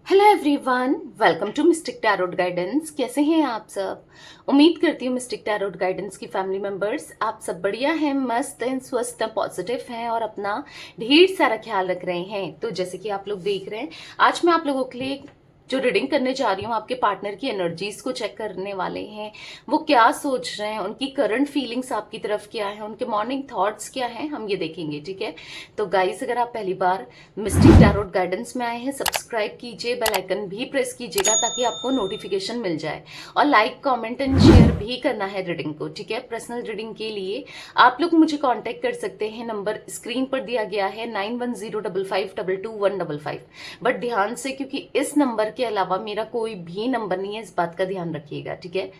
Hello everyone, welcome to mystic tarot guidance. कैसे हैं आप सब? उम्मीद करती हूँ मिस्टिक टैरोट गाइडेंस की फैमिली मेंबर्स आप सब बढ़िया हैं, मस्त हैं, स्वस्थ हैं, पॉजिटिव हैं और अपना ढेर सारा ख्याल रख रहे हैं। तो जैसे कि आप लोग देख रहे हैं, आज मैं आप लोगों के लिए जो रीडिंग करने जा रही हूँ, आपके पार्टनर की एनर्जीज को चेक करने वाले हैं। वो क्या सोच रहे हैं, उनकी करंट फीलिंग्स आपकी तरफ क्या है, उनके मॉर्निंग थॉट्स क्या हैं, हम ये देखेंगे। ठीक है, तो गाइस अगर आप पहली बार मिस्टिक टैरोट गाइडेंस में आए हैं, सब्सक्राइब कीजिए, बेल आइकन भी प्रेस कीजिएगा ताकि आपको नोटिफिकेशन मिल जाए, और लाइक कमेंट एंड शेयर भी करना है रीडिंग को। ठीक है, पर्सनल रीडिंग के लिए आप लोग मुझे कांटेक्ट कर सकते हैं, नंबर स्क्रीन पर दिया गया है 9105522155। बट ध्यान से, क्योंकि इस नंबर के अलावा मेरा कोई भी नंबर नहीं है, इस बात का ध्यान रखिएगा। ठीक है,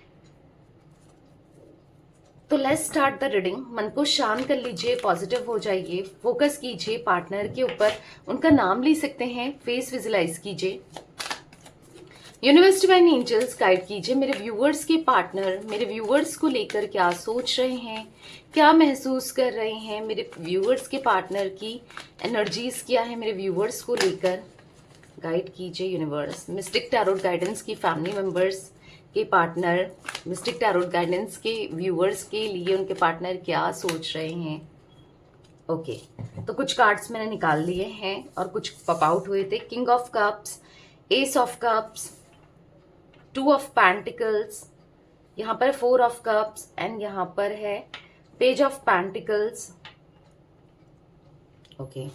तो लेट्स स्टार्ट द रीडिंग। मन को शांत कर लीजिए, पॉजिटिव हो जाइए, फोकस कीजिए पार्टनर के ऊपर, उनका नाम ले सकते हैं, फेस विजुलाइज कीजिए। यूनिवर्स डिवाइन एंजल्स गाइड कीजिए मेरे व्यूअर्स के पार्टनर मेरे व्यूअर्स को लेकर क्या सोच रहे हैं, क्या महसूस कर रहे हैं, मेरे व्यूअर्स के पार्टनर की एनर्जीज क्या है मेरे व्यूअर्स को लेकर। गाइड कीजिए यूनिवर्स। मिस्टिक टैरोट गाइडेंस की फैमिली मेंबर्स के पार्टनर, मिस्टिक टैरोट गाइडेंस के व्यूअर्स के लिए उनके पार्टनर क्या सोच रहे हैं। ओके, तो कुछ कार्ड्स मैंने निकाल लिए हैं और कुछ पॉप आउट हुए थे। King of cups, S of cups, two of pentacles, यहाँ पर फोर ऑफ कप्स एंड यहाँ पर है page of pentacles. Okay,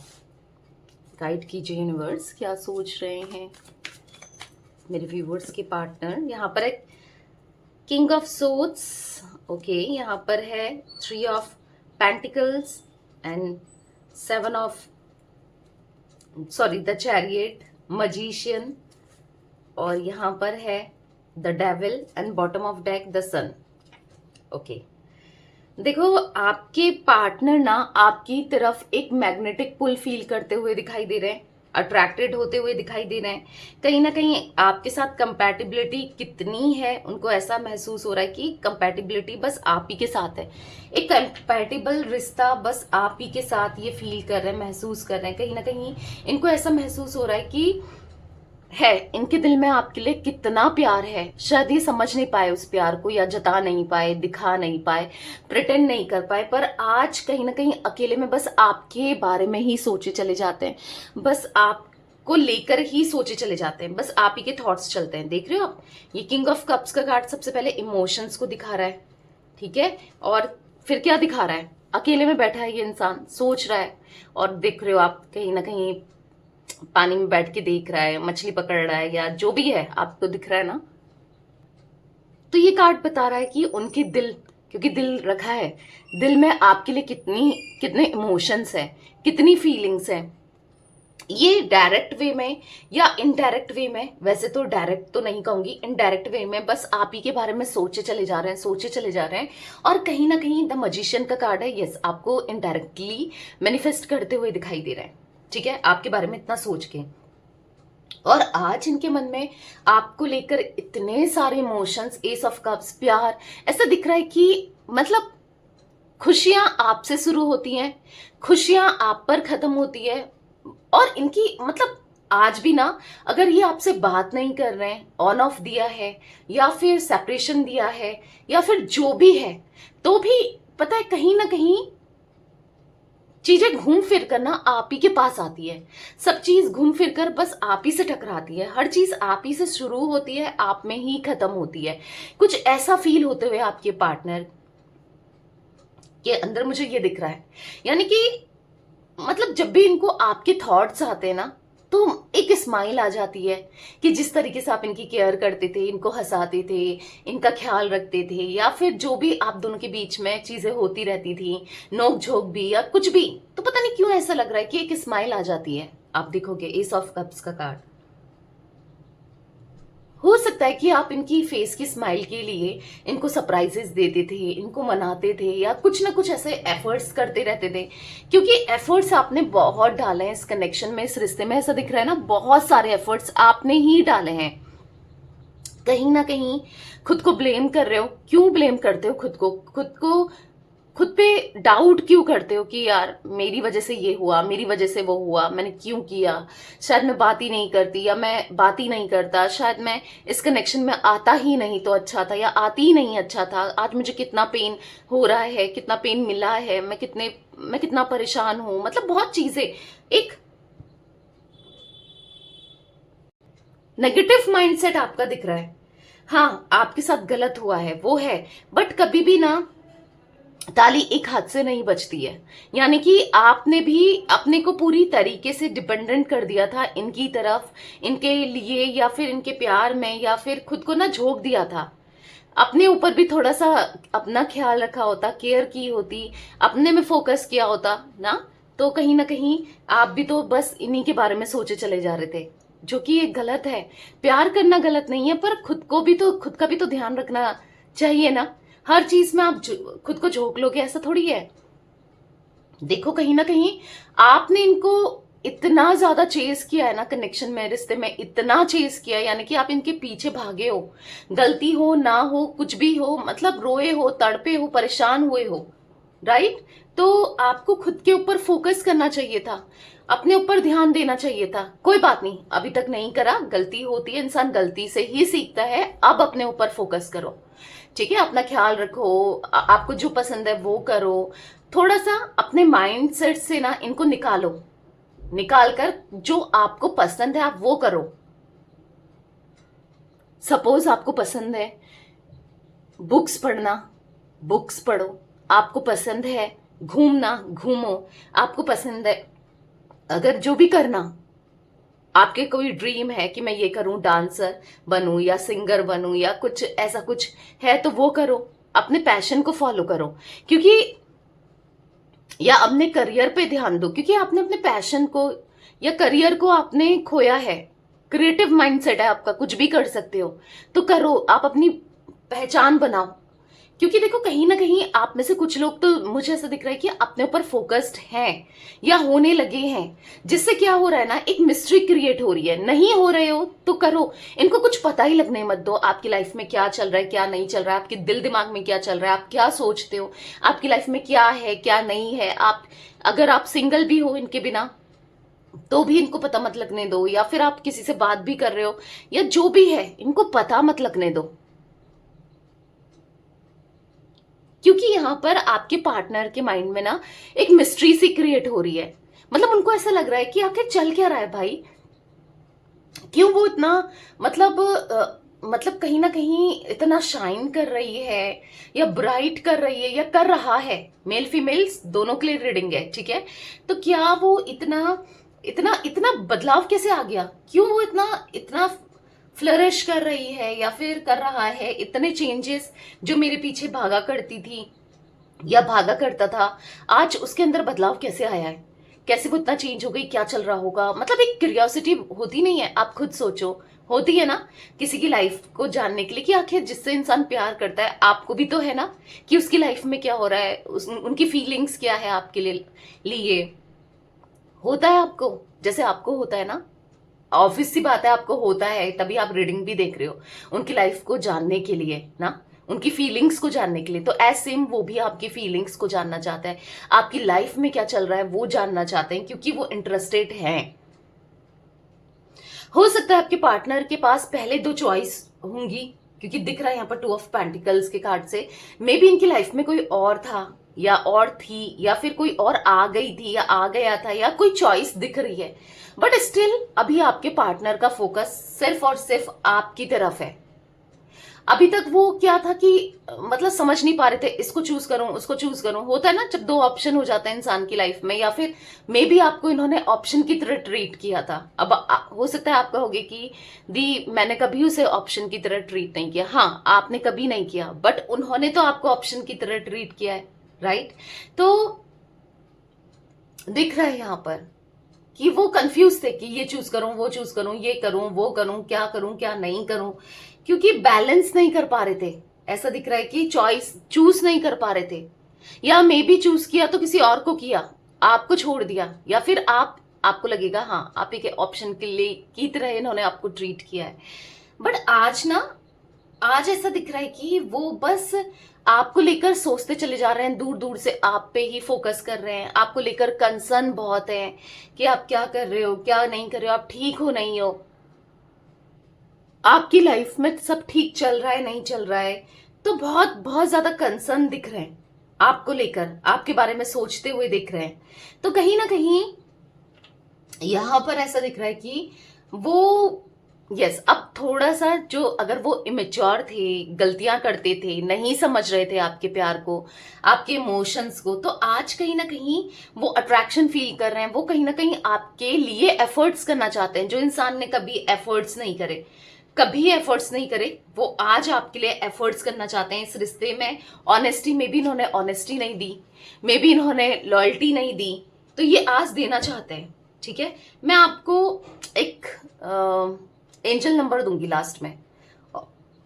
guide कीजिए यूनिवर्स, क्या सोच रहे हैं मेरे व्यूवर्स के पार्टनर। यहाँ पर एक किंग ऑफ सोर्ड्स, ओके, यहाँ पर है three of pentacles and seven of the chariot, magician, और यहाँ पर है the devil and bottom of deck the sun. Okay, देखो आपके पार्टनर ना आपकी तरफ एक मैग्नेटिक पुल फील करते हुए दिखाई दे रहे हैं, अट्रैक्टेड होते हुए दिखाई दे रहे हैं। कहीं ना कहीं आपके साथ कंपैटिबिलिटी कितनी है, उनको ऐसा महसूस हो रहा है कि कंपैटिबिलिटी बस आप ही के साथ है, एक कंपैटिबल रिश्ता बस आप ही के साथ ये फील कर रहे हैं, महसूस कर रहे हैं। कहीं ना कहीं इनको ऐसा महसूस हो रहा है कि इनके दिल में आपके लिए कितना प्यार है, शायद ये समझ नहीं पाए उस प्यार को, या जता नहीं पाए, दिखा नहीं पाए, प्रिटेंड नहीं कर पाए, पर आज कहीं ना कहीं अकेले में बस आपके बारे में ही सोचे चले जाते हैं, बस आपको लेकर ही सोचे चले जाते हैं, बस आप ही के थॉट्स चलते हैं। देख रहे हो आप, ये किंग ऑफ कप्स का कार्ड सबसे पहले इमोशंस को दिखा रहा है। ठीक है, और फिर क्या दिखा रहा है, अकेले में बैठा है ये इंसान, सोच रहा है, और देख रहे हो आप कहीं ना कहीं पानी में बैठ के देख रहा है, मछली पकड़ रहा है, या जो भी है आपको दिख रहा है ना। तो ये कार्ड बता रहा है कि उनके दिल, क्योंकि दिल रखा है, दिल में आपके लिए कितने इमोशंस है, कितनी फीलिंग्स है। ये डायरेक्ट वे में या इनडायरेक्ट वे में, वैसे तो डायरेक्ट तो नहीं कहूंगी, इनडायरेक्ट वे में बस आप ही के बारे में सोचे चले जा रहे हैं, सोचे चले जा रहे हैं। और कहीं ना कहीं द मजिशियन का कार्ड है, यस, आपको इनडायरेक्टली मैनिफेस्ट करते हुए दिखाई दे रहा है। ठीक है, आपके बारे में इतना सोच के, और आज इनके मन में आपको लेकर इतने सारे इमोशंस, एस ऑफ कप्स, प्यार, ऐसा दिख रहा है कि मतलब खुशियां आपसे शुरू होती हैं, खुशियां आप पर खत्म होती है। और इनकी मतलब आज भी ना, अगर ये आपसे बात नहीं कर रहे हैं, ऑन ऑफ दिया है या फिर सेपरेशन दिया है या फिर जो भी है, तो भी पता है कहीं ना कहीं चीजें घूम फिर कर ना आप ही के पास आती है। सब चीज घूम फिर कर बस आप ही से टकराती है, हर चीज आप ही से शुरू होती है, आप में ही खत्म होती है। कुछ ऐसा फील होते हुए आपके पार्टनर के अंदर मुझे ये दिख रहा है। यानी कि मतलब जब भी इनको आपके थॉट्स आते हैं ना, तो एक स्माइल आ जाती है कि जिस तरीके से आप इनकी केयर करते थे, इनको हंसाते थे, इनका ख्याल रखते थे, या फिर जो भी आप दोनों के बीच में चीजें होती रहती थी, नोक झोंक भी या कुछ भी, तो पता नहीं क्यों ऐसा लग रहा है कि एक स्माइल आ जाती है। आप देखोगे एस ऑफ कप्स का कार्ड, हो सकता है कि आप इनकी फेस की स्माइल के लिए इनको सरप्राइजेस देते थे, इनको मनाते थे, या कुछ ना कुछ ऐसे एफर्ट्स करते रहते थे, क्योंकि एफर्ट्स आपने बहुत डाले हैं इस कनेक्शन में, इस रिश्ते में। ऐसा दिख रहा है ना, बहुत सारे एफर्ट्स आपने ही डाले हैं। कहीं ना कहीं खुद को ब्लेम कर रहे हो। क्यों ब्लेम करते हो खुद को खुद पे डाउट क्यों करते हो कि यार मेरी वजह से ये हुआ, मेरी वजह से वो हुआ, मैंने क्यों किया, शायद मैं बात ही नहीं करती, या मैं बात ही नहीं करता, शायद मैं इस कनेक्शन में आता ही नहीं तो अच्छा था, या आती ही नहीं अच्छा था। आज मुझे कितना पेन हो रहा है, कितना पेन मिला है, मैं कितना परेशान हूं। मतलब बहुत चीजें, एक नेगेटिव माइंडसेट आपका दिख रहा है। हाँ, आपके साथ गलत हुआ है वो है, बट कभी भी ना ताली एक हाथ से नहीं बचती है। यानी कि आपने भी अपने को पूरी तरीके से डिपेंडेंट कर दिया था इनकी तरफ, इनके लिए, या फिर इनके प्यार में, या फिर खुद को ना झोंक दिया था। अपने ऊपर भी थोड़ा सा अपना ख्याल रखा होता, केयर की होती, अपने में फोकस किया होता ना, तो कहीं ना कहीं आप भी तो बस इन्हीं के बारे में सोचे चले जा रहे थे, जो कि ये गलत है। प्यार करना गलत नहीं है, पर खुद का भी तो ध्यान रखना चाहिए ना। हर चीज में आप खुद को झोंक लोगे, ऐसा थोड़ी है। देखो कहीं ना कहीं आपने इनको इतना ज्यादा चेस किया है ना, कनेक्शन में, रिश्ते में इतना चेस किया है, यानी कि आप इनके पीछे भागे हो, गलती हो ना हो, कुछ भी हो, मतलब रोए हो, तड़पे हो, परेशान हुए हो, राइट। तो आपको खुद के ऊपर फोकस करना चाहिए था, अपने ऊपर ध्यान देना चाहिए था। कोई बात नहीं, अभी तक नहीं करा, गलती होती है, इंसान गलती से ही सीखता है। अब अपने ऊपर फोकस करो, ठीक है। अपना ख्याल रखो, आपको जो पसंद है वो करो। थोड़ा सा अपने माइंड सेट से ना इनको निकालो, निकाल कर जो आपको पसंद है आप वो करो। सपोज आपको पसंद है बुक्स पढ़ना, बुक्स पढ़ो। आपको पसंद है घूमना, घूमो। आपको पसंद है अगर जो भी करना, आपके कोई ड्रीम है कि मैं ये करूं, डांसर बनूं या सिंगर बनूं या कुछ ऐसा कुछ है, तो वो करो। अपने पैशन को फॉलो करो, क्योंकि या अपने करियर पे ध्यान दो, क्योंकि आपने अपने पैशन को या करियर को आपने खोया है। क्रिएटिव माइंडसेट है आपका, कुछ भी कर सकते हो तो करो, आप अपनी पहचान बनाओ। क्योंकि देखो कहीं ना कहीं आप में से कुछ लोग तो मुझे ऐसा दिख रहा है कि अपने ऊपर फोकस्ड हैं या होने लगे हैं, जिससे क्या हो रहा है ना, एक मिस्ट्री क्रिएट हो रही है। नहीं हो रहे हो तो करो, इनको कुछ पता ही लगने मत दो आपकी लाइफ में क्या चल रहा है, क्या नहीं चल रहा है, आपके दिल दिमाग में क्या चल रहा है, आप क्या सोचते हो, आपकी लाइफ में क्या है क्या नहीं है। आप अगर आप सिंगल भी हो इनके बिना, तो भी इनको पता मत लगने दो, या फिर आप किसी से बात भी कर रहे हो या जो भी है, इनको पता मत लगने दो। क्योंकि यहां पर आपके पार्टनर के माइंड में ना एक मिस्ट्री सी क्रिएट हो रही है। मतलब उनको ऐसा लग रहा है कि आखिर चल क्या रहा है भाई, क्यों वो इतना, मतलब मतलब कहीं ना कहीं इतना शाइन कर रही है, या ब्राइट कर रही है, या कर रहा है। मेल फीमेल्स दोनों के लिए रीडिंग है, ठीक है। तो क्या वो इतना इतना इतना बदलाव कैसे आ गया, क्यों वो इतना इतना फ्लरिश कर रही है, या फिर कर रहा है इतने चेंजेस। जो मेरे पीछे भागा करती थी या भागा करता था, आज उसके अंदर बदलाव कैसे आया है, कैसे वो इतना चेंज हो गई, क्या चल रहा होगा। मतलब एक क्यूरियोसिटी होती नहीं है, आप खुद सोचो, होती है ना किसी की लाइफ को जानने के लिए, कि आखिर जिससे इंसान प्यार करता है, आपको भी तो है ना कि उसकी लाइफ में क्या हो रहा है, उनकी फीलिंग्स क्या है आपके लिए होता है आपको, जैसे आपको होता है ना। ऑब्वियस सी बात है आपको होता है, तभी आप रीडिंग भी देख रहे हो उनकी लाइफ को जानने के लिए ना, उनकी फीलिंग्स को जानने के लिए। तो एज सेम वो भी आपकी फीलिंग्स को जानना चाहता है, आपकी लाइफ में क्या चल रहा है वो जानना चाहते हैं, क्योंकि वो इंटरेस्टेड हैं। हो सकता है आपके पार्टनर के पास पहले दो चॉइस होंगी, क्योंकि दिख रहा है यहाँ पर 2 ऑफ पेंटिकल्स के कार्ड से। मे बी इनकी लाइफ में कोई और था या और थी, या फिर कोई और आ गई थी या आ गया था, या कोई चॉइस दिख रही है। बट स्टिल अभी आपके पार्टनर का फोकस सिर्फ और सिर्फ आपकी तरफ है। अभी तक वो क्या था कि मतलब समझ नहीं पा रहे थे, इसको चूज करूं उसको चूज करूं। होता है ना जब 2 ऑप्शन हो जाते हैं इंसान की लाइफ में, या फिर मे बी आपको इन्होंने ऑप्शन की तरह ट्रीट किया था। अब हो सकता है आप कहोगे कि दी मैंने कभी उसे ऑप्शन की तरह ट्रीट नहीं किया। हाँ, आपने कभी नहीं किया, बट उन्होंने तो आपको ऑप्शन की तरह ट्रीट किया है, राइट। तो दिख रहा है यहाँ पर कि वो कंफ्यूज थे कि ये चूज करूं वो चूज करूं, ये करूं वो करूं क्या नहीं करूं, क्योंकि बैलेंस नहीं कर पा रहे थे। ऐसा दिख रहा है कि चॉइस चूज नहीं कर पा रहे थे, या मे बी चूज किया तो किसी और को किया, आपको छोड़ दिया, या फिर आपको लगेगा हाँ आप एक ऑप्शन के लिए की तरह इन्होंने आपको ट्रीट किया है। बट आज ना आज ऐसा दिख रहा है कि वो बस आपको लेकर सोचते चले जा रहे हैं, दूर दूर से आप पे ही फोकस कर रहे हैं, आपको लेकर कंसर्न बहुत है कि आप क्या कर रहे हो, क्या नहीं कर रहे हो, आप ठीक हो नहीं हो, आपकी लाइफ में सब ठीक चल रहा है नहीं चल रहा है। तो बहुत बहुत ज्यादा कंसर्न दिख रहे हैं आपको लेकर, आपके बारे में सोचते हुए दिख रहे हैं। तो कहीं ना कहीं यहां पर ऐसा दिख रहा है कि वो अब थोड़ा सा जो, अगर वो इमेच्योर थे, गलतियां करते थे, नहीं समझ रहे थे आपके प्यार को, आपके इमोशंस को, तो आज कहीं ना कहीं वो अट्रैक्शन फील कर रहे हैं, वो कहीं ना कहीं आपके लिए एफर्ट्स करना चाहते हैं। जो इंसान ने कभी एफर्ट्स नहीं करे, कभी एफर्ट्स नहीं करे, वो आज आपके लिए एफर्ट्स करना चाहते हैं इस रिश्ते में। ऑनेस्टी में भी इन्होंने ऑनेस्टी नहीं दी, मे बी इन्होंने लॉयल्टी नहीं दी, तो ये आज देना चाहते हैं। ठीक है, मैं आपको एक एंजल नंबर दूंगी लास्ट में,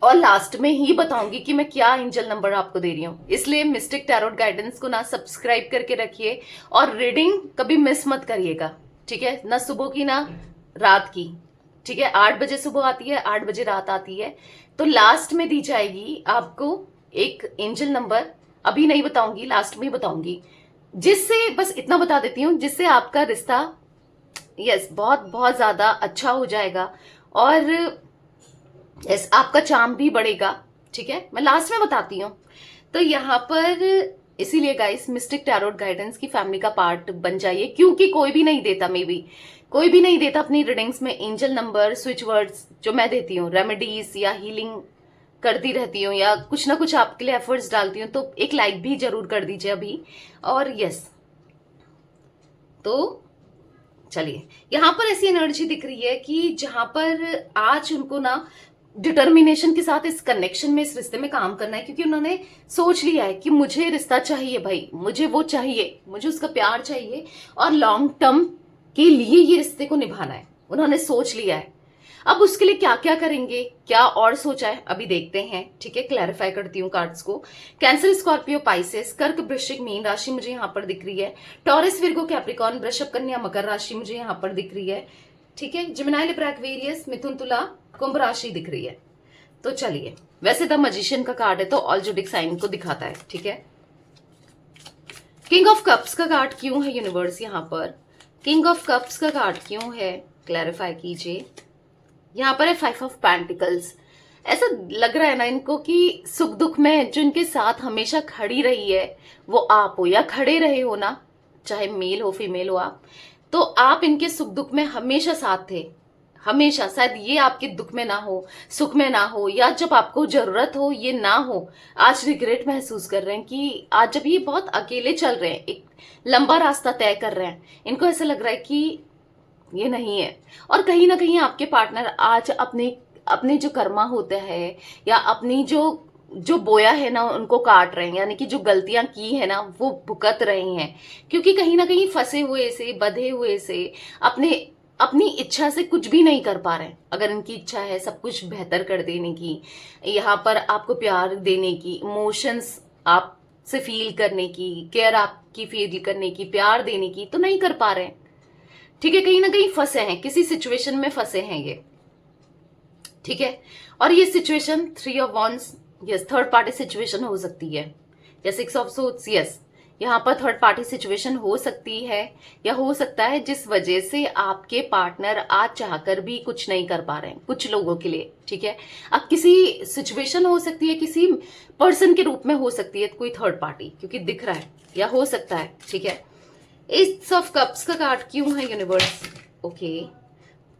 और लास्ट में ही बताऊंगी कि मैं क्या एंजल नंबर आपको दे रही हूं। इसलिए मिस्टिक टैरोट गाइडेंस को ना सब्सक्राइब करके रखिए, और रीडिंग कभी मिस मत करिएगा। ठीक है, ना सुबह की ना रात की। ठीक है, 8 बजे सुबह आती है, 8 बजे रात आती है। तो लास्ट में दी जाएगी आपको एक एंजल नंबर, अभी नहीं बताऊंगी, लास्ट में ही बताऊंगी, जिससे बस इतना बता देती हूँ, जिससे आपका रिश्ता बहुत बहुत ज्यादा अच्छा हो जाएगा, और आपका चार्म भी बढ़ेगा। ठीक है, मैं लास्ट में बताती हूँ। तो यहाँ पर इसीलिए गाइस, मिस्टिक टैरोट गाइडेंस की फैमिली का पार्ट बन जाइए, क्योंकि कोई भी नहीं देता, मे बी कोई भी नहीं देता अपनी रीडिंग्स में एंजल नंबर, स्विच वर्ड्स जो मैं देती हूँ, रेमेडीज या हीलिंग करती रहती हूँ, या कुछ ना कुछ आपके लिए एफर्ट्स डालती हूँ। तो एक लाइक भी जरूर कर दीजिए अभी। और तो चलिए, यहां पर ऐसी एनर्जी दिख रही है कि जहां पर आज उनको ना डिटर्मिनेशन के साथ इस कनेक्शन में, इस रिश्ते में काम करना है, क्योंकि उन्होंने सोच लिया है कि मुझे रिश्ता चाहिए भाई, मुझे वो चाहिए, मुझे उसका प्यार चाहिए, और लॉन्ग टर्म के लिए ये रिश्ते को निभाना है, उन्होंने सोच लिया है। अब उसके लिए क्या क्या करेंगे, क्या और सोचा है, अभी देखते हैं। ठीक है, क्लैरिफाई करती हूँ कार्ड्स को। कैंसर, स्कॉर्पियो, पाइसेस, कर्क, वृश्चिक, मीन राशि मुझे यहाँ पर दिख रही है। टॉरस, विर्गो, कैप्रिकॉर्न, वृषभ, कन्या, मकर राशि मुझे यहाँ पर दिख रही है। ठीक है, जिमिनाई, लिब्रा, एक्वेरियस, मिथुन, तुला, कुंभ राशि दिख रही है। तो चलिए, वैसे द मैजिशियन का कार्ड है तो ऑल जोडिक साइन को दिखाता है। ठीक है, किंग ऑफ कप्स का कार्ड क्यों है यूनिवर्स यहाँ पर? किंग ऑफ कप्स का कार्ड क्यों है, क्लैरिफाई कीजिए। यहाँ पर है 5 ऑफ पेंटिकल्स। ऐसा लग रहा है ना इनको कि सुख दुख में जो इनके साथ हमेशा खड़ी रही है वो आप हो, या खड़े रहे हो ना, चाहे मेल हो फीमेल हो आप, तो आप इनके सुख दुख में हमेशा साथ थे, हमेशा। शायद ये आपके दुख में ना हो, सुख में ना हो, या जब आपको जरूरत हो ये ना हो। आज रिग्रेट महसूस कर रहे हैं कि आज जब ये बहुत अकेले चल रहे हैं, एक लंबा रास्ता तय कर रहे हैं, इनको ऐसा लग रहा है कि ये नहीं है। और कहीं ना कहीं आपके पार्टनर आज अपने अपने जो कर्मा होते हैं, या अपनी जो जो बोया है ना उनको काट रहे हैं, यानी कि जो गलतियां की है ना वो भुगत रहे हैं, क्योंकि कहीं ना कहीं फंसे हुए से, बंधे हुए से, अपने अपनी इच्छा से कुछ भी नहीं कर पा रहे हैं। अगर इनकी इच्छा है सब कुछ बेहतर कर देने की, यहाँ पर आपको प्यार देने की, इमोशंस आपसे फील करने की, केयर आपकी फील करने की, प्यार देने की, तो नहीं कर पा रहे हैं। ठीक है, कहीं ना कहीं फंसे हैं, किसी सिचुएशन में फंसे हैं ये। ठीक है, और ये situation 3 of wands, third party situation हो सकती है, या 6 ऑफ सोर्ड्स, यहाँ पर थर्ड पार्टी सिचुएशन हो सकती है, या हो सकता है जिस वजह से आपके पार्टनर आज चाहकर भी कुछ नहीं कर पा रहे हैं कुछ लोगों के लिए। ठीक है, अब किसी सिचुएशन हो सकती है, किसी पर्सन के रूप में हो सकती है कोई थर्ड पार्टी, क्योंकि दिख रहा है, या हो सकता है। ठीक है, एस ऑफ कप्स का कार्ड क्यों है यूनिवर्स? ओके,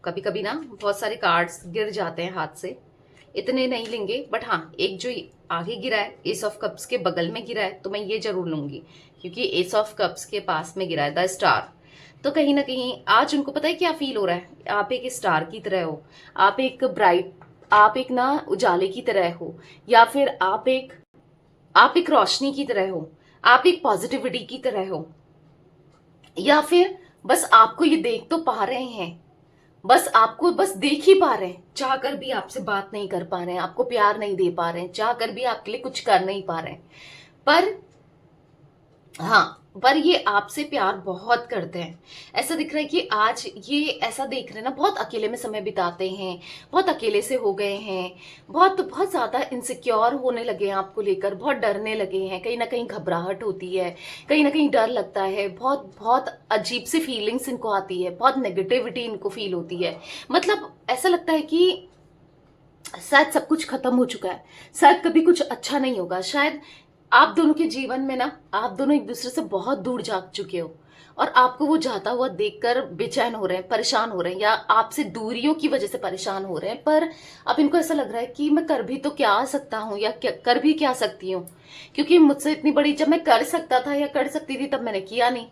कभी कभी ना बहुत सारे कार्ड्स गिर जाते हैं हाथ से, इतने नहीं लेंगे, बट हाँ एक जो आगे गिरा है एस ऑफ कप्स के बगल में गिरा है तो मैं ये जरूर लूंगी, क्योंकि एस ऑफ कप्स के पास में गिरा है द स्टार। तो कहीं ना कहीं आज उनको पता है क्या फील हो रहा है, आप एक स्टार की तरह हो, आप एक ब्राइट, आप एक ना उजाले की तरह हो, या फिर आप एक रोशनी की तरह हो, आप एक पॉजिटिविटी की तरह हो, या फिर बस आपको ये देख तो पा रहे हैं, बस आपको बस देख ही पा रहे हैं, चाहकर भी आपसे बात नहीं कर पा रहे हैं, आपको प्यार नहीं दे पा रहे हैं, चाहकर भी आपके लिए कुछ कर नहीं पा रहे हैं। पर हाँ, पर ये आपसे प्यार बहुत करते हैं। ऐसा दिख रहा है कि आज ये ऐसा देख रहे हैं ना, बहुत अकेले में समय बिताते हैं, बहुत अकेले से हो गए हैं, बहुत बहुत ज़्यादा इनसिक्योर होने लगे हैं आपको लेकर, बहुत डरने लगे हैं, कहीं ना कहीं घबराहट होती है, कहीं ना कहीं डर लगता है, बहुत बहुत अजीब सी फीलिंग्स इनको आती है, बहुत नेगेटिविटी इनको फील होती है। मतलब ऐसा लगता है कि शायद सब कुछ खत्म हो चुका है, शायद कभी कुछ अच्छा नहीं होगा, शायद आप दोनों के जीवन में ना, आप दोनों एक दूसरे से बहुत दूर जा चुके हो और आपको वो जाता हुआ देखकर बेचैन हो रहे हैं, परेशान हो रहे हैं, या आपसे दूरियों की वजह से परेशान हो रहे हैं। पर अब इनको ऐसा लग रहा है कि मैं कर भी तो क्या सकता हूँ, या कर भी क्या सकती हूँ, क्योंकि मुझसे इतनी बड़ी, जब मैं कर सकता था या कर सकती थी तब मैंने किया नहीं,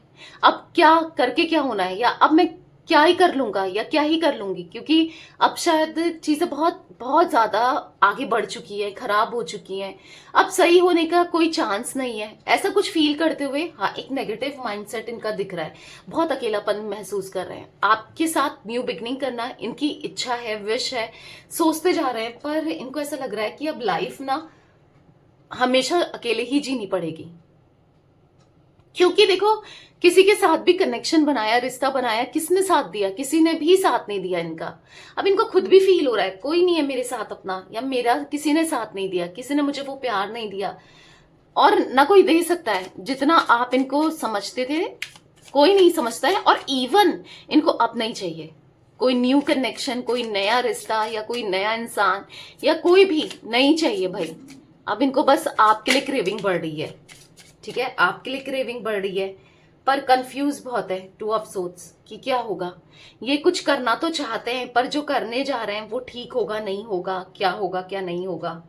अब क्या करके क्या होना है, या अब मैं क्या ही कर लूंगा या क्या ही कर लूंगी, क्योंकि अब शायद चीजें बहुत बहुत ज्यादा आगे बढ़ चुकी है, खराब हो चुकी हैं, अब सही होने का कोई चांस नहीं है। ऐसा कुछ फील करते हुए, हाँ, एक नेगेटिव माइंडसेट इनका दिख रहा है, बहुत अकेलापन महसूस कर रहे हैं। आपके साथ न्यू बिगनिंग करना इनकी इच्छा है, विश है, सोचते जा रहे हैं, पर इनको ऐसा लग रहा है कि अब लाइफ ना हमेशा अकेले ही जीनी पड़ेगी। क्योंकि देखो, किसी के साथ भी कनेक्शन बनाया, रिश्ता बनाया, किसने साथ दिया? किसी ने भी साथ नहीं दिया इनका। अब इनको खुद भी फील हो रहा है कोई नहीं है मेरे साथ अपना, या मेरा किसी ने साथ नहीं दिया, किसी ने मुझे वो प्यार नहीं दिया, और ना कोई दे सकता है जितना आप इनको समझते थे। कोई नहीं समझता है, और इवन इनको अब नहीं चाहिए कोई न्यू कनेक्शन, कोई नया रिश्ता या कोई नया इंसान या कोई भी नहीं चाहिए भाई। अब इनको बस आपके लिए क्रेविंग बढ़ रही है, ठीक है, आपके लिए क्रेविंग बढ़ रही है, पर कंफ्यूज बहुत है, टू ऑफ सोर्ट्स, कि क्या होगा। ये कुछ करना तो चाहते हैं, पर जो करने जा रहे हैं वो ठीक होगा नहीं होगा, क्या होगा क्या नहीं होगा।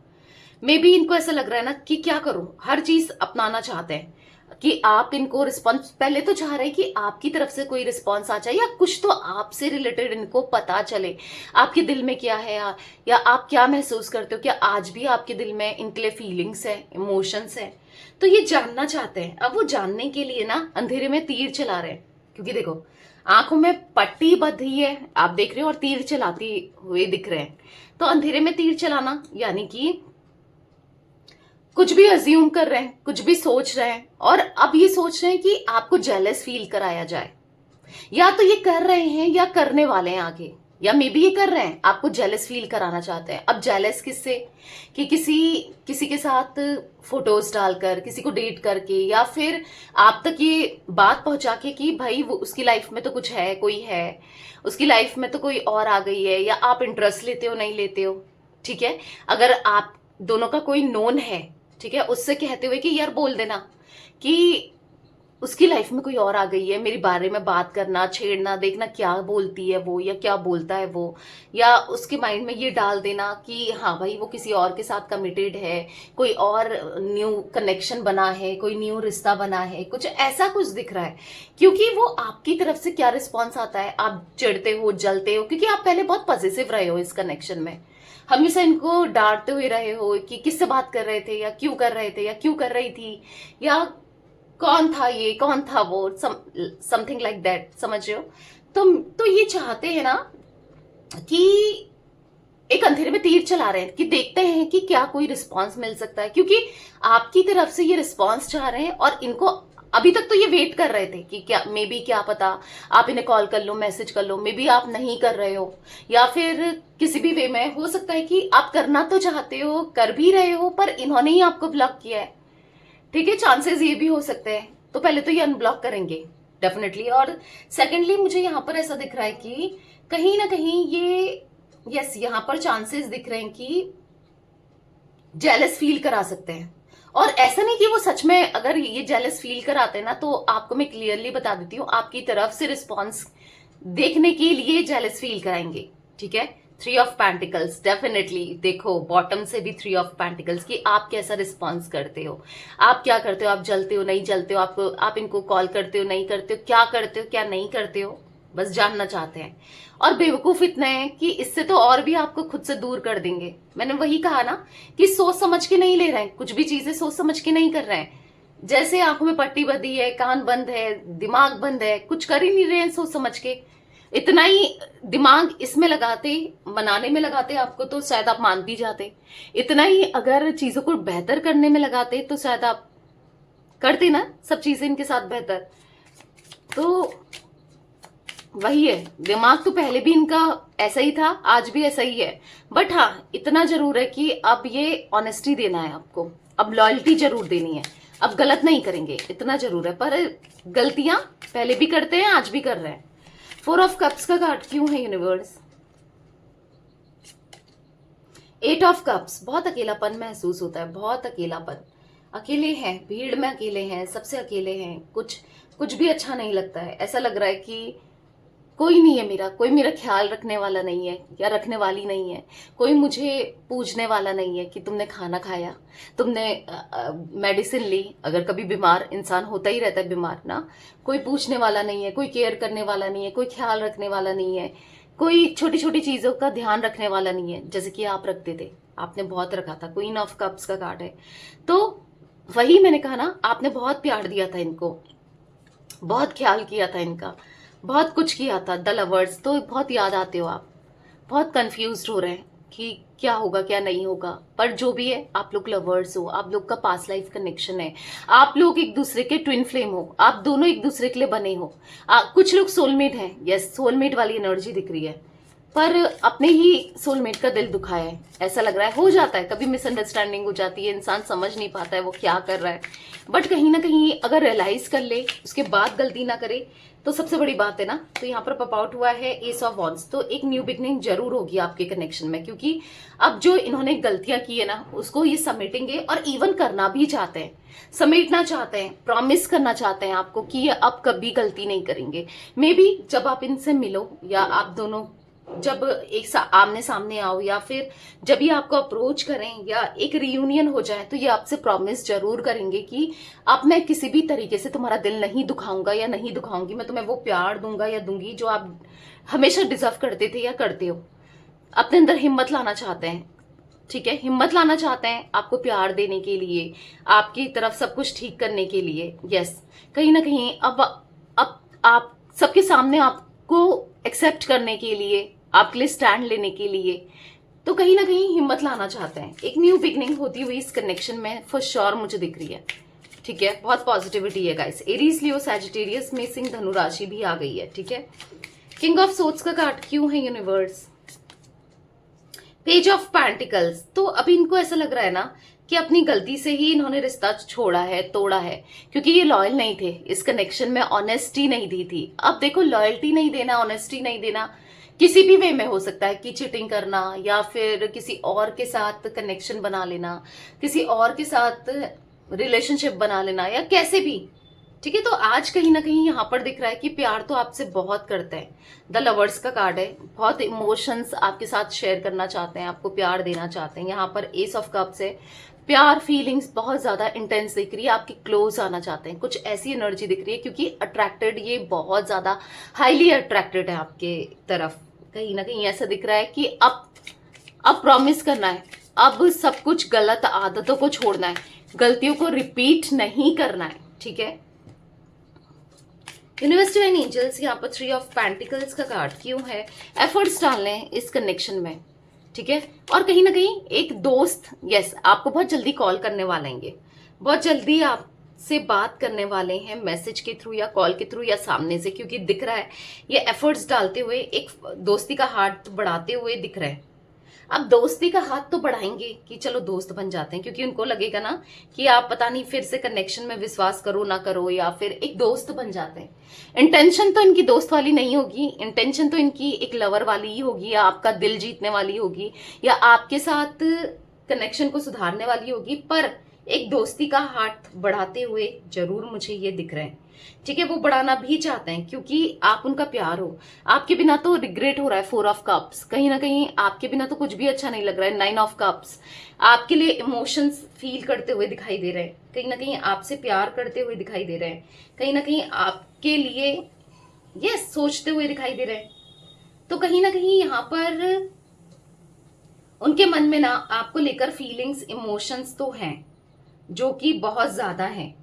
मे बी इनको ऐसा लग रहा है ना कि क्या करूं, हर चीज अपनाना चाहते हैं कि आप इनको रिस्पॉन्स, पहले तो चाह रहे हैं कि आपकी तरफ से कोई रिस्पॉन्स आ जाए, या कुछ तो आपसे रिलेटेड इनको पता चले, आपके दिल में क्या है, या आप क्या महसूस करते हो, क्या आज भी आपके दिल में इनके लिए फीलिंग्स है, इमोशंस है, तो ये जानना चाहते हैं। अब वो जानने के लिए ना अंधेरे में तीर चला रहे हैं, क्योंकि देखो आंखों में पट्टी बंधी है, आप देख रहे हो, और तीर चलाते हुए दिख रहे हैं। तो अंधेरे में तीर चलाना यानी कि कुछ भी अज्यूम कर रहे हैं, कुछ भी सोच रहे हैं, और अब ये सोच रहे हैं कि आपको जेलस फील कराया जाए, या तो ये कर रहे हैं या करने वाले हैं आगे, या मे बी ये कर रहे हैं, आपको जेलस फील कराना चाहते हैं। अब जेलस किससे? कि किसी किसी के साथ फोटोज डालकर, किसी को डेट करके, या फिर आप तक ये बात पहुंचा के कि भाई वो उसकी लाइफ में तो कुछ है, कोई है, उसकी लाइफ में तो कोई और आ गई है, या आप इंटरेस्ट लेते हो नहीं लेते हो, ठीक है। अगर आप दोनों का कोई नोन है, ठीक है, उससे कहते हुए कि यार बोल देना कि उसकी लाइफ में कोई और आ गई है, मेरे बारे में बात करना, छेड़ना, देखना क्या बोलती है वो या क्या बोलता है वो, या उसके माइंड में ये डाल देना कि हाँ भाई वो किसी और के साथ कमिटेड है, कोई और न्यू कनेक्शन बना है, कोई न्यू रिश्ता बना है, कुछ ऐसा कुछ दिख रहा है। क्योंकि वो आपकी तरफ से क्या रिस्पॉन्स आता है, आप चिढ़ते हो, जलते हो, क्योंकि आप पहले बहुत पॉजिटिव रहे हो इस कनेक्शन में, हमेशा इनको डांटते हुए रहे हो कि किससे बात कर रहे थे, या क्यों कर रहे थे, या क्यों कर रही थी, या कौन था ये, कौन था वो, समथिंग लाइक दैट, समझ रहे हो। तो ये चाहते हैं ना कि एक अंधेरे में तीर चला रहे हैं, कि देखते हैं कि क्या कोई रिस्पांस मिल सकता है, क्योंकि आपकी तरफ से ये रिस्पांस चाह रहे हैं, और इनको अभी तक तो ये वेट कर रहे थे कि क्या, मे बी क्या पता आप इन्हें कॉल कर लो, मैसेज कर लो, मे बी आप नहीं कर रहे हो, या फिर किसी भी वे में हो सकता है कि आप करना तो चाहते हो, कर भी रहे हो, पर इन्होंने ही आपको ब्लॉक किया है, ठीक है, चांसेस ये भी हो सकते हैं। तो पहले तो ये अनब्लॉक करेंगे डेफिनेटली, और सेकेंडली मुझे यहाँ पर ऐसा दिख रहा है कि कहीं ना कहीं ये, यस, यहाँ पर चांसेस दिख रहे हैं कि जेलस फील करा सकते हैं। और ऐसा नहीं कि वो सच में, अगर ये जेलस फील कराते हैं ना, तो आपको मैं क्लियरली बता देती हूँ, आपकी तरफ से रिस्पॉन्स देखने के लिए जेलस फील कराएंगे, ठीक है। 3 ऑफ पेंटिकल्स, डेफिनेटली देखो बॉटम से भी 3 ऑफ पेंटिकल्स, कि आप कैसा रिस्पॉन्स करते हो, आप क्या करते हो, आप जलते हो नहीं जलते हो, आप इनको कॉल करते हो नहीं करते हो, क्या करते हो क्या नहीं करते हो, बस जानना चाहते हैं। और बेवकूफ इतने हैं कि इससे तो और भी आपको खुद से दूर कर देंगे। मैंने वही कहा ना कि सोच समझ के नहीं ले रहे हैं, कुछ भी चीजें सोच समझ के नहीं कर रहे हैं। जैसे आंखों में पट्टी बंधी है, कान बंद है, दिमाग बंद है, कुछ कर ही नहीं रहे हैं सोच समझ के। इतना ही दिमाग इसमें लगाते, बनाने में लगाते आपको, तो शायद आप मान भी जाते। इतना ही अगर चीजों को बेहतर करने में लगाते तो शायद आप करते ना सब चीजें इनके साथ बेहतर। तो वही है, दिमाग तो पहले भी इनका ऐसा ही था, आज भी ऐसा ही है। बट हाँ, इतना जरूर है कि अब ये ऑनेस्टी देना है आपको, अब लॉयल्टी जरूर देनी है, अब गलत नहीं करेंगे, इतना जरूर है। पर गलतियां पहले भी करते हैं, आज भी कर रहे हैं। 4 ऑफ कप्स का कार्ड क्यों है यूनिवर्स? 8 ऑफ कप्स, बहुत अकेलापन महसूस होता है, बहुत अकेलापन। अकेले हैं, भीड़ में अकेले हैं, सबसे अकेले हैं, कुछ भी अच्छा नहीं लगता है। ऐसा लग रहा है कि कोई नहीं है मेरा, कोई मेरा ख्याल रखने वाला नहीं है या रखने वाली नहीं है, कोई मुझे पूछने वाला नहीं है कि तुमने खाना खाया, तुमने मेडिसिन ली। अगर कभी बीमार इंसान होता ही रहता है, बीमार ना, कोई पूछने वाला नहीं है, कोई केयर करने वाला नहीं है, कोई ख्याल रखने वाला नहीं है, कोई छोटी छोटी चीजों का ध्यान रखने वाला नहीं है, जैसे कि आप रखते थे, आपने बहुत रखा था। क्वीन ऑफ कप्स का कार्ड है। तो वही मैंने कहा ना, आपने बहुत प्यार दिया था इनको, बहुत ख्याल किया था इनका, बहुत कुछ किया था। द लवर्स, तो बहुत याद आते हो आप, बहुत कंफ्यूज्ड हो रहे हैं कि क्या होगा क्या नहीं होगा। पर जो भी है, आप लोग लवर्स हो, आप लोग का पास्ट लाइफ कनेक्शन है, आप लोग एक दूसरे के ट्विन फ्लेम हो, आप दोनों एक दूसरे के लिए बने हो। कुछ लोग सोलमेट हैं, यस, सोलमेट वाली एनर्जी दिख रही है। पर अपने ही सोलमेट का दिल दुखा है, ऐसा लग रहा है। हो जाता है, कभी मिसअंडरस्टैंडिंग हो जाती है, इंसान समझ नहीं पाता है वो क्या कर रहा है। बट कहीं ना कहीं अगर रियलाइज कर ले, उसके बाद गलती ना करे, तो सबसे बड़ी बात है ना। तो यहाँ पर पॉप आउट हुआ है एस ऑफ वॉन्ड्स। तो एक न्यू बिगनिंग जरूर होगी आपके कनेक्शन में, क्योंकि अब जो इन्होंने गलतियां की है ना, उसको ये समेटेंगे, और इवन करना भी चाहते हैं, समेटना चाहते हैं, प्रॉमिस करना चाहते हैं आपको कि ये अब कभी गलती नहीं करेंगे। मे बी जब आप इनसे मिलो, या आप दोनों जब एक आमने सामने आओ, या फिर जब ये आपको अप्रोच करें, या एक रियूनियन हो जाए, तो ये आपसे प्रॉमिस जरूर करेंगे कि अब मैं किसी भी तरीके से तुम्हारा दिल नहीं दुखाऊंगा या नहीं दुखाऊंगी, मैं तुम्हें वो प्यार दूंगा या दूंगी जो आप हमेशा डिजर्व करते थे या करते हो। अपने अंदर हिम्मत लाना चाहते हैं, ठीक है, हिम्मत लाना चाहते हैं आपको प्यार देने के लिए, आपकी तरफ सब कुछ ठीक करने के लिए। यस, कहीं ना कहीं अब आप सबके सामने आपको एक्सेप्ट करने के लिए, आपके लिए स्टैंड लेने के लिए, तो कहीं ना कहीं हिम्मत लाना चाहते हैं। एक न्यू बिगनिंग होती हुई इस कनेक्शन में फॉर श्योर मुझे दिख रही है, ठीक है। बहुत पॉजिटिविटी है गाइस। एरीज, लियो, सैजिटेरियस में सिंह, धनु राशि भी आ गई है, ठीक है। किंग ऑफ सोर्ड्स का कार्ड क्यों है यूनिवर्स? Page of pentacles. तो अभी इनको ऐसा लग रहा है ना कि अपनी गलती से ही इन्होंने रिश्ता छोड़ा है, तोड़ा है, क्योंकि ये लॉयल नहीं थे इस कनेक्शन में, ऑनेस्टी नहीं दी थी। अब देखो, लॉयल्टी नहीं देना, ऑनेस्टी नहीं देना, किसी भी वे में हो सकता है कि चीटिंग करना, या फिर किसी और के साथ कनेक्शन बना लेना, किसी और के साथ रिलेशनशिप बना लेना, या कैसे भी, ठीक है। तो आज कहीं ना कहीं यहाँ पर दिख रहा है कि प्यार तो आपसे बहुत करते हैं। द लवर्स का कार्ड है, बहुत इमोशंस आपके साथ शेयर करना चाहते हैं, आपको प्यार देना चाहते हैं। यहाँ पर एस ऑफ कप्स है, प्यार फीलिंग्स बहुत ज्यादा इंटेंस दिख रही है, आपके क्लोज आना चाहते हैं, कुछ ऐसी एनर्जी दिख रही है, क्योंकि अट्रैक्टेड, ये बहुत ज्यादा हाईली अट्रैक्टेड है आपके तरफ। कहीं ना कहीं ऐसा दिख रहा है कि अब प्रॉमिस करना है, अब सब कुछ गलत आदतों को छोड़ना है, गलतियों को रिपीट नहीं करना है, ठीक है। यूनिवर्स डिवाइन एंजल्स, यहाँ पर 3 ऑफ पेंटिकल्स का कार्ड क्यों है? एफर्ट्स डालने हैं इस कनेक्शन में, ठीक है। और कहीं ना कहीं एक दोस्त, यस, आपको बहुत जल्दी कॉल करने वाले हैं, बहुत जल्दी आपसे बात करने वाले हैं, मैसेज के थ्रू या कॉल के थ्रू या सामने से, क्योंकि दिख रहा है ये एफर्ट्स डालते हुए, एक दोस्ती का हाथ बढ़ाते हुए दिख रहा है। अब दोस्ती का हाथ तो बढ़ाएंगे कि चलो दोस्त बन जाते हैं, क्योंकि उनको लगेगा ना कि आप पता नहीं फिर से कनेक्शन में विश्वास करो ना करो, या फिर एक दोस्त बन जाते हैं। इंटेंशन तो इनकी दोस्त वाली नहीं होगी, इंटेंशन तो इनकी एक लवर वाली ही होगी, या आपका दिल जीतने वाली होगी, या आपके साथ कनेक्शन को सुधारने वाली होगी। पर एक दोस्ती का हाथ बढ़ाते हुए जरूर मुझे ये दिख रहे हैं, ठीक है। वो बढ़ाना भी चाहते हैं क्योंकि आप उनका प्यार हो, आपके बिना तो रिग्रेट हो रहा है। 4 ऑफ कप्स, कहीं ना कहीं आपके बिना तो कुछ भी अच्छा नहीं लग रहा है। 9 ऑफ कप्स, आपके लिए इमोशंस फील करते हुए दिखाई दे रहे हैं, कहीं ना कहीं आपसे प्यार करते हुए दिखाई दे रहे हैं, कहीं ना कहीं आपके लिए ये सोचते हुए दिखाई दे रहे हैं। तो कहीं ना कहीं यहाँ पर उनके मन में ना आपको लेकर फीलिंग्स, इमोशंस तो हैं, जो कि बहुत ज्यादा हैं,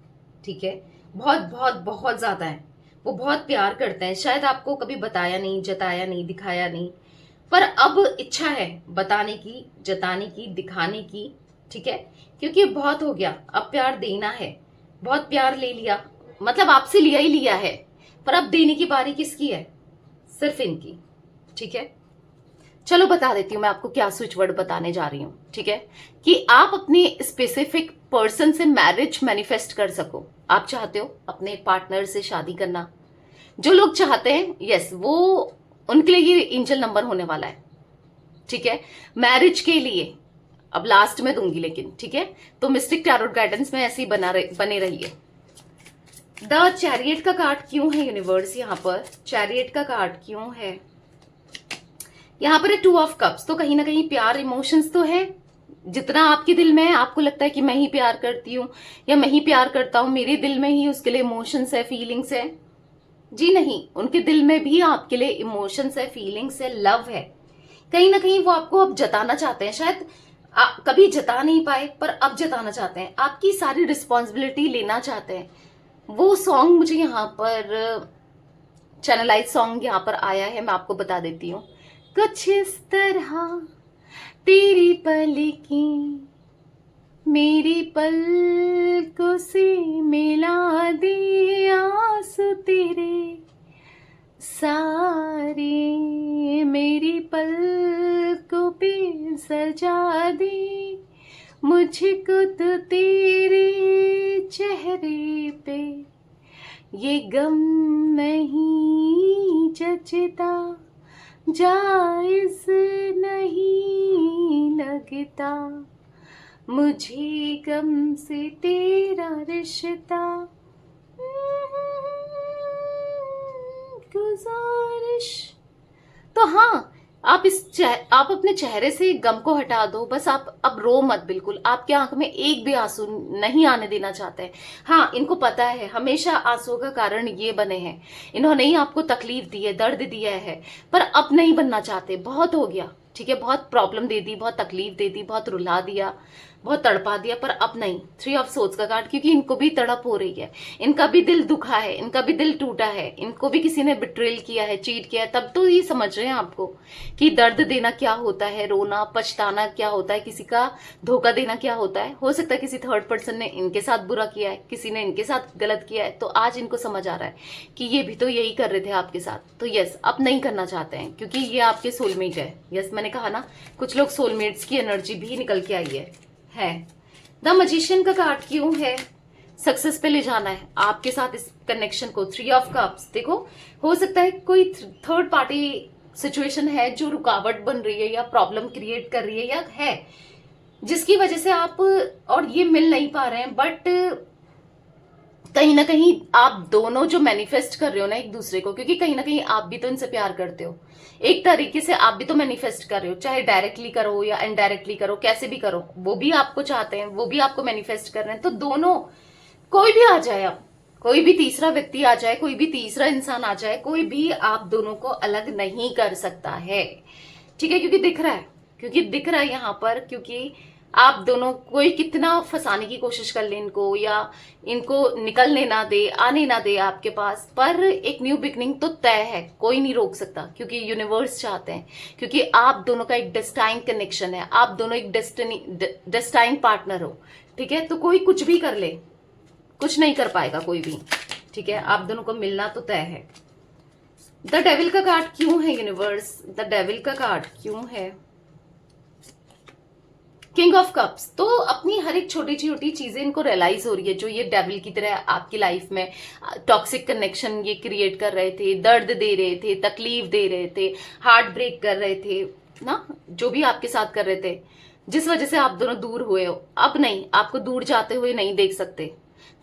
ठीक है, बहुत बहुत बहुत ज्यादा है। वो बहुत प्यार करते हैं, शायद आपको कभी बताया नहीं, जताया नहीं, दिखाया नहीं, पर अब इच्छा है बताने की, जताने की, दिखाने की, ठीक है, क्योंकि बहुत हो गया, अब प्यार देना है। बहुत प्यार ले लिया, मतलब आपसे लिया ही लिया है, पर अब देने की बारी किसकी है? सिर्फ इनकी। ठीक है, चलो बता देती हूँ मैं आपको क्या स्विच वर्ड बताने जा रही हूँ। ठीक है, कि आप अपने स्पेसिफिक पर्सन से मैरिज मैनिफेस्ट कर सको। आप चाहते हो अपने पार्टनर से शादी करना, जो लोग चाहते हैं, यस, वो उनके लिए ये एंजल नंबर होने वाला है। ठीक है, मैरिज के लिए अब लास्ट में दूंगी लेकिन, ठीक है, तो मिस्टिक टैरोट गाइडेंस में ऐसे ही बने रहिए। द चैरियट का कार्ड क्यों है यूनिवर्स? यहाँ पर चैरियट का कार्ड क्यों है? यहाँ पर है 2 ऑफ कप्स, तो कहीं ना कहीं प्यार इमोशंस तो है। जितना आपके दिल में है, आपको लगता है कि मैं ही प्यार करती हूँ या मैं ही प्यार करता हूँ, मेरे दिल में ही उसके लिए इमोशंस है, फीलिंग्स है। जी नहीं, उनके दिल में भी आपके लिए इमोशंस है, फीलिंग्स है, लव है। कहीं ना कहीं वो आपको अब जताना चाहते हैं, शायद कभी जता नहीं पाए पर अब जताना चाहते हैं, आपकी सारी रिस्पॉन्सिबिलिटी लेना चाहते हैं। वो सॉन्ग मुझे यहाँ पर चैनलाइज सॉन्ग यहाँ पर आया है, मैं आपको बता देती हूँ। कुछ इस तरह तेरी पलकें मेरी पलकों से मिला दे, आंसू तेरे सारे मेरी पलकों पे सजा दे, मुझको तो तेरे चेहरे पे ये गम नहीं जचता, जायज नहीं लगता, मुझे गम से तेरा रिश्ता, गुजारिश। तो हाँ, आप अपने चेहरे से गम को हटा दो, बस आप अब रो मत बिल्कुल। आपके आंख में एक भी आंसू नहीं आने देना चाहते हैं। हाँ, इनको पता है हमेशा आंसुओं का कारण ये बने हैं, इन्होंने ही आपको तकलीफ दी है, दर्द दिया है, पर अब नहीं बनना चाहते। बहुत हो गया, ठीक है, बहुत प्रॉब्लम दे दी, बहुत तकलीफ दे दी, बहुत रुला दिया, बहुत तड़पा दिया, पर अब नहीं। 3 ऑफ सोर्ड्स का कार्ड, क्योंकि इनको भी तड़प हो रही है, इनका भी दिल दुखा है, इनका भी दिल टूटा है, इनको भी किसी ने बिट्रेल किया है, चीट किया है, तब तो ये समझ रहे हैं आपको कि दर्द देना क्या होता है, रोना पछताना क्या होता है, किसी का धोखा देना क्या होता है। हो सकता है किसी थर्ड पर्सन ने इनके साथ बुरा किया है, किसी ने इनके साथ गलत किया है, तो आज इनको समझ आ रहा है कि ये भी तो यही कर रहे थे आपके साथ। तो यस, अब नहीं करना चाहते हैं, क्योंकि ये आपके सोलमेट है। यस, मैंने कहा ना, कुछ लोग सोलमेट्स की एनर्जी भी निकल के आई है। द मजिशियन का कार्ड क्यों है? सक्सेस पे ले जाना है आपके साथ इस कनेक्शन को। 3 ऑफ कप्स, देखो, हो सकता है कोई थर्ड पार्टी सिचुएशन है जो रुकावट बन रही है या प्रॉब्लम क्रिएट कर रही है या है, जिसकी वजह से आप और ये मिल नहीं पा रहे हैं। बट कहीं ना कहीं आप दोनों जो मैनिफेस्ट कर रहे हो ना एक दूसरे को, क्योंकि कहीं ना कहीं आप भी तो इनसे प्यार करते हो, एक तरीके से आप भी तो मैनिफेस्ट कर रहे हो, चाहे डायरेक्टली करो या इनडायरेक्टली करो, कैसे भी करो, वो भी आपको चाहते हैं, वो भी आपको मैनिफेस्ट कर रहे हैं। तो दोनों, कोई भी आ जाए, अब कोई भी तीसरा व्यक्ति आ जाए, कोई भी तीसरा इंसान आ जाए, कोई भी आप दोनों को अलग नहीं कर सकता है। ठीक है, क्योंकि दिख रहा है यहाँ पर, क्योंकि आप दोनों, कोई कितना फंसाने की कोशिश कर ले इनको या इनको निकलने ना दे, आने ना दे आपके पास, पर एक न्यू बिगनिंग तो तय है, कोई नहीं रोक सकता, क्योंकि यूनिवर्स चाहते हैं, क्योंकि आप दोनों का एक डेस्टाइन कनेक्शन है, आप दोनों एक डेस्टाइन पार्टनर हो। ठीक है, तो कोई कुछ भी कर ले, कुछ नहीं कर पाएगा कोई भी। ठीक है, आप दोनों को मिलना तो तय है। द डेविल का कार्ड क्यों है यूनिवर्स? द डेविल का कार्ड क्यों है? किंग ऑफ कप्स, तो अपनी हर एक छोटी छोटी चीजें इनको रियलाइज हो रही है, जो ये डेविल की तरह आपकी लाइफ में टॉक्सिक कनेक्शन ये क्रिएट कर रहे थे, दर्द दे रहे थे, तकलीफ दे रहे थे, हार्ट ब्रेक कर रहे थे ना, जो भी आपके साथ कर रहे थे, जिस वजह से आप दोनों दूर हुए हो। अब नहीं, आपको दूर जाते हुए नहीं देख सकते।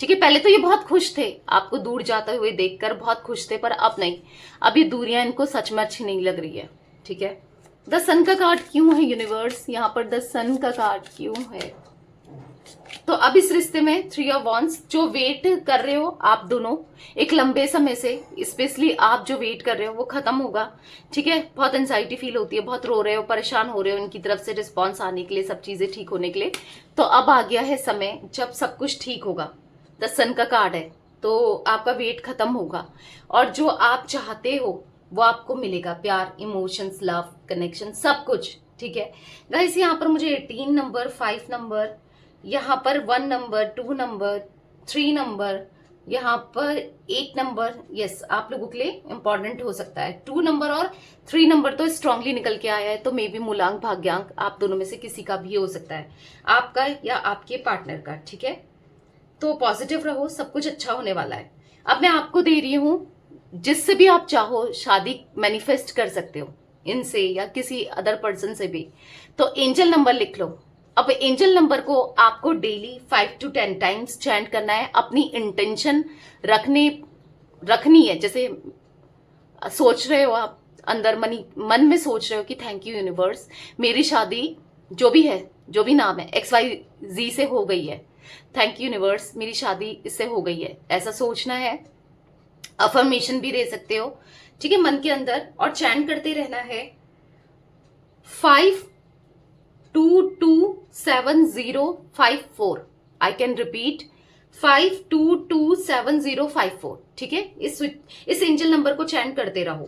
ठीक है, पहले तो ये बहुत खुश थे, आपको दूर जाते हुए देखकर बहुत खुश थे, पर अब नहीं, अब ये दूरियां इनको सच में अच्छी नहीं लग रही है। ठीक है, द सन का कार्ड क्यों है यूनिवर्स? यहाँ पर द सन का कार्ड क्यों है? तो अब इस रिश्ते में 3 ऑफ वॉन्ड्स, जो वेट कर रहे हो आप दोनों एक लंबे समय से, स्पेशली आप जो वेट कर रहे हो वो खत्म होगा। ठीक है, बहुत एंजाइटी फील होती है, बहुत रो रहे हो, परेशान हो रहे हो इनकी तरफ से रिस्पॉन्स आने के लिए, सब चीजें ठीक होने के लिए। तो अब आ गया है समय जब सब कुछ ठीक होगा। द सन का कार्ड है, तो आपका वेट खत्म होगा और जो आप चाहते हो वो आपको मिलेगा, प्यार, इमोशंस, लव, कनेक्शन, सब कुछ। ठीक है गाइस, यहाँ पर मुझे 18 नंबर, 5 नंबर, यहाँ पर 1 नंबर, 2 नंबर, 3 नंबर, यहाँ पर 8 नंबर, यस आप लोगों के लिए इंपॉर्टेंट हो सकता है। 2 नंबर और 3 नंबर तो स्ट्रांगली निकल के आया है, तो मे बी मूलांक भाग्यांक आप दोनों में से किसी का भी हो सकता है, आपका या आपके पार्टनर का, ठीक है। तो पॉजिटिव रहो, सब कुछ अच्छा होने वाला है। अब मैं आपको दे रही हूं, जिससे भी आप चाहो शादी मैनिफेस्ट कर सकते हो, इनसे या किसी अदर पर्सन से भी। तो एंजल नंबर लिख लो। अब एंजल नंबर को आपको डेली 5 to 10 टाइम्स चैंट करना है, अपनी इंटेंशन रखनी है। जैसे सोच रहे हो आप अंदर मन में सोच रहे हो कि थैंक यू यूनिवर्स, मेरी शादी जो भी है, जो भी नाम है XYZ से हो गई है, थैंक यू यूनिवर्स मेरी शादी इससे हो गई है, ऐसा सोचना है। अफर्मेशन भी दे सकते हो, ठीक है, मन के अंदर, और चैंट करते रहना है 5227 054। आई कैन रिपीट 5227 054, ठीक है। इस एंजल नंबर को चैंट करते रहो।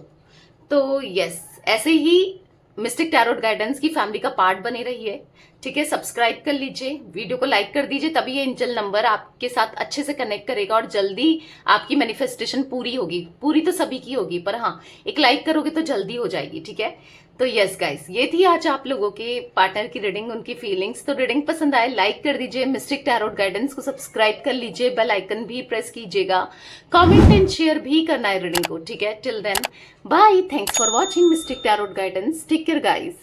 तो यस, ऐसे ही मिस्टिक टैरोट गाइडेंस की फैमिली का पार्ट बने रहिए, ठीक है। सब्सक्राइब कर लीजिए, वीडियो को लाइक कर दीजिए, तभी ये एंजल नंबर आपके साथ अच्छे से कनेक्ट करेगा और जल्दी आपकी मैनिफेस्टेशन पूरी होगी। पूरी तो सभी की होगी, पर हाँ एक लाइक करोगे तो जल्दी हो जाएगी, ठीक है। तो यस गाइस, ये थी आज आप लोगों के पार्टनर की रीडिंग, उनकी फीलिंग्स। तो रीडिंग पसंद आए लाइक कर दीजिए, मिस्टिक टैरोट गाइडेंस को सब्सक्राइब कर लीजिए, बेल आइकन भी प्रेस कीजिएगा, कमेंट एंड शेयर भी करना है रीडिंग को, ठीक है। Till then bye, thanks for watching mystic tarot guidance, take care guys.